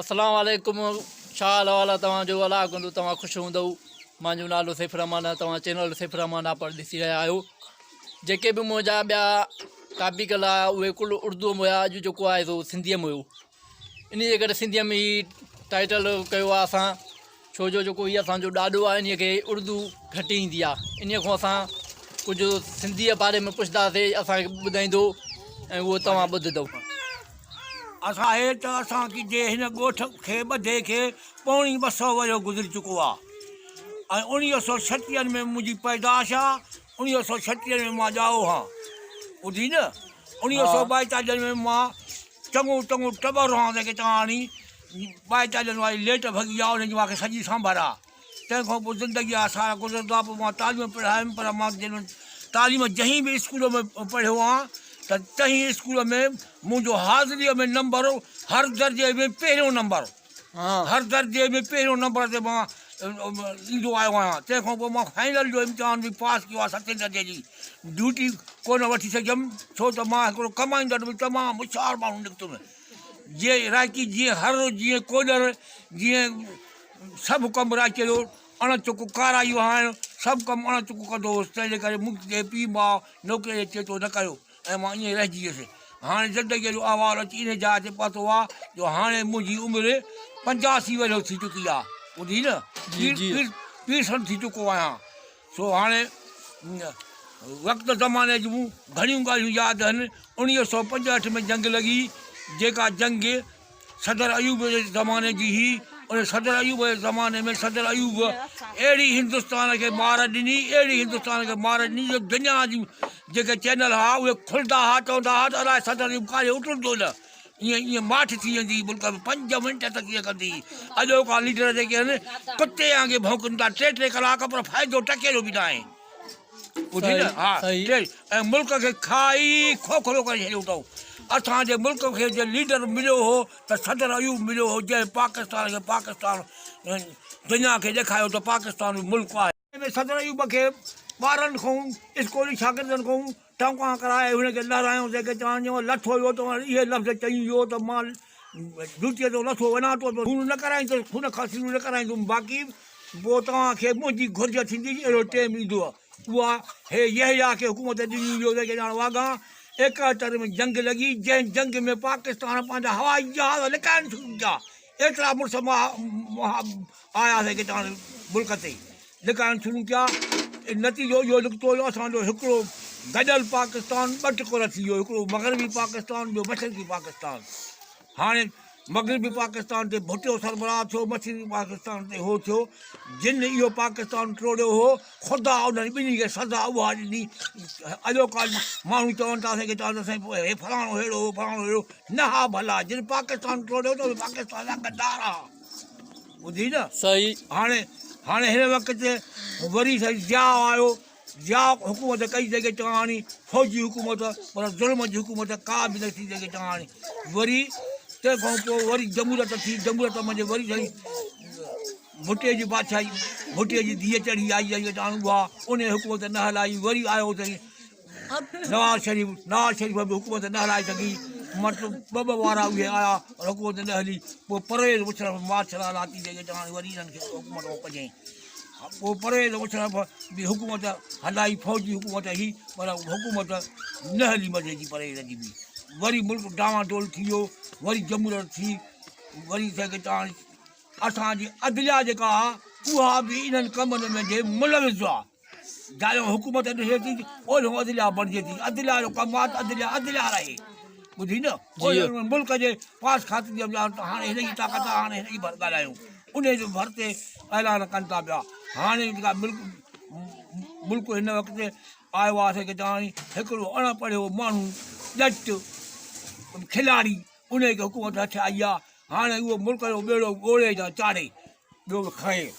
अस्सलाम वालेकुम शाह वाला तव्हांजो अला कंदो तव्हां ख़ुशि हूंदव। मुंहिंजो नालो सैफ रहमान आहे। तव्हां चैनल सैफ रहमान आप ॾिसी रहिया आहियो। जेके बि मुंहिंजा ॿिया टॉपिक हुआ उहे कुल उर्दू में हुआ। अॼु जेको आहे सो सिंधीअ में हुयो। इन जे करे सिंधीअ में ई टाइटल कयो आहे असां, छो जो जेको हीअ असांजो ॾाॾो आहे इन खे उर्दू घटि ईंदी आहे। इन खां असां कुझु सिंधीअ बारे में पुछंदासीं, असांखे ॿुधाईंदो ऐं उहो तव्हां ॿुधंदव। असां हे त असांखे जे हिन ॻोठ खे ॿधे खे पौणी 200 वरियो गुज़री चुको आहे ऐं 1936 में मुंहिंजी पैदाश आहे। 1936 में मां ॼाओ हा, ॿुधी न। 1942 में मां चङो टबर रहां जेके तव्हां 42 वारी लेट भॻी आहे, उनजी मूंखे सॼी सांभर आहे। तंहिंखां पोइ ज़िंदगी आहे सारा गुज़रंदा। पोइ मां तालीम पढ़ायुमि, पर मां तालीम जंहिं बि स्कूल में पढ़ियो आहियां त तंहिं स्कूल में मुंहिंजो हाज़िरीअ में नंबर हर दर्जे में पहिरियों नंबर, हर दर्जे में पहिरियों नंबर ते मां ईंदो आयो आहियां। तंहिंखां पोइ मां फाइनल जो इम्तिहान बि पास कयो आहे 7 दर्जे जी। ड्यूटी कोन वठी सघियुमि, छो त मां हिकिड़ो कमाईंदड़ बि तमामु होशियारु माण्हू निकितुमि। जीअं राकी जीअं हर जीअं कोॾर जीअं सभु कमु राकीअ जो अण चुक कारायूं आहिनि, सभु कमु अण चुक कंदो हुउसि। तंहिंजे करे मूंखे पीउ माउ नौकिरी अचे थो न कयो ऐं मां ईअं रहिजी वियुसि। हाणे ज़िंदगीअ जो अहवालु अची इन जाइ ते पहुतो आहे जो हाणे मुंहिंजी उमिरि 85 वरियो थी चुकी आहे, ॿुधी न। पीसण थी चुको आहियां। सो हाणे वक़्तु ज़माने जूं घणियूं ॻाल्हियूं यादि आहिनि। 1965 में जंग लॻी, जेका जंग सदर अयूब जे ज़माने जी हुई। उन सदर अयूब जे ज़माने में सदर अयूब अहिड़ी हिंदुस्तान खे मार ॾिनी, अहिड़ी हिंदुस्तान खे मार ॾिनी जो दुनिया जूं जेके चैनल हुआ उहे खुलंदा हुआ, चवंदा हुआ त अलाए सदर अयूब काॾे उठंदो न। ईअं माठि थी वेंदी मुल्क में, 5 मिंट तक ईअं कंदी। अॼोका लीडर जेके आहिनि कुते वांगुरु भौंकनि था 3 कलाक, पर फ़ाइदो टकेरो बि न आहे, ॿुधी न। हा, ऐं मुल्क खे खाई खोखलो करे छॾियो अथऊं। असांजे मुल्क खे जे लीडर मिलियो हो त सदर अयूब मिलियो हो, जंहिं पाकिस्तान खे पाकिस्तान दुनिया खे ॾेखारियो त पाकिस्तान मुल्क आहे। सदर अयूब खे ॿारनि खां स्कूली शागिर्दनि खां टंका कराए हुनखे लहरायूं। जेके चवनि लथो वियो त इहे लफ़्ज़ चई वियो त मां ड्यूटीअ ते लथो वञा थो, खून न कराईंदुसि, खून खां शुरू न कराईंदुमि। बाक़ी पोइ तव्हांखे मुंहिंजी घुर्ज थींदी, अहिड़ो टाइम ईंदो। उहा हे यहया खे हुकूमत ॾिनी वियो जेके ॼाण वाघा। 71 में जंग लॻी, जंहिं जंग में पाकिस्तान पंहिंजा हवाई जहाज़ लिकाइण शुरू कया। एतिरा मुड़ुस आयासीं की ॼाण मुल्क ते लिकाइण शुरू कया। नतीजो इहो निकितो जो असांजो हिकिड़ो गॾियल पाकिस्तान 2 टुकर थी वियो, हिकिड़ो मग़रबी पाकिस्तान, ॿियो मशरक़ी पाकिस्तान। हाणे मग़रबी पाकिस्तान ते भुटियो सरबराह थियो, मशरक़ी पाकिस्तान ते हो थियो। जिन इहो पाकिस्तान टोड़ियो हो, ख़ुदा उन्हनि ॿिन्ही खे सज़ा उहा ॾिनी। अॼोका माण्हू चवनि था की चवंदा साईं हे फलाणो अहिड़ो हो, फलाणो अहिड़ो न। हा भला, जिन पाकिस्तान टोड़ियो त पाकिस्तान जा गद्दार आहे, ॿुधी न। सही। हाणे हिन वक़्तु ते वरी साईं ज़िया आयो। ज़िया हुकूमत कई जेके चवानी फ़ौजी हुकूमत, पर ज़ुल्म जी हुकूमत का बि न थी जेके चवानी। वरी तंहिंखां पोइ वरी जमूरत थी। जमूरत में वरी साईं भुटे जी बादशाही, भुटे जी धीअ चढ़ी आई जेके चवनि उहा, उन हुकूमत न हलाई। वरी आयो साईं नवाज़ शरीफ़। नवाज़ शरीफ़ बि हुकूमत न हलाए सघी, मतिलबु 2 वारा उहे आया पर हुकूमत न हली। पोइ परवेज़ मुशर्रफ मार्शल आती जेके चवनि वरी हिननि खे हुकूमत में कयईं। पोइ परवेज़ मुशर्रफ बि हुकूमत हलाई, फ़ौजी हुकूमत ही, पर हुकूमत न हली मज़े जी परवेज़ जी बि। वरी मुल्क डामाडोल थी वियो, वरी जमूरत थी। वरी जेके चवनि असांजी अदलिया जेका आहे उहा बि इन्हनि कमनि में जे मुलविज़ आहे। जायो हुकूमत ॾिसे थी ओॾो अदलिया बणिजे थी। अदलिया जो कमु आहे त अदलिया रहे, ॿुधी न। मुल्क जे पास खाते जी हाणे हिन जी ताक़त आहे, हाणे हिन जी भर ॻाल्हायूं। उन जे भर ते ऐलान कनि था पिया। हाणे जेका मुल्क हिन वक़्तु ते आयो आहे की चवनि हिकिड़ो अणपढ़ियो माण्हू ॼट खिलाड़ी, उन खे हुकूमत हथ आई आहे। हाणे उहो मुल्क जो ॿेड़ो ॻोड़े जा चाढ़े, ॿियो खणे।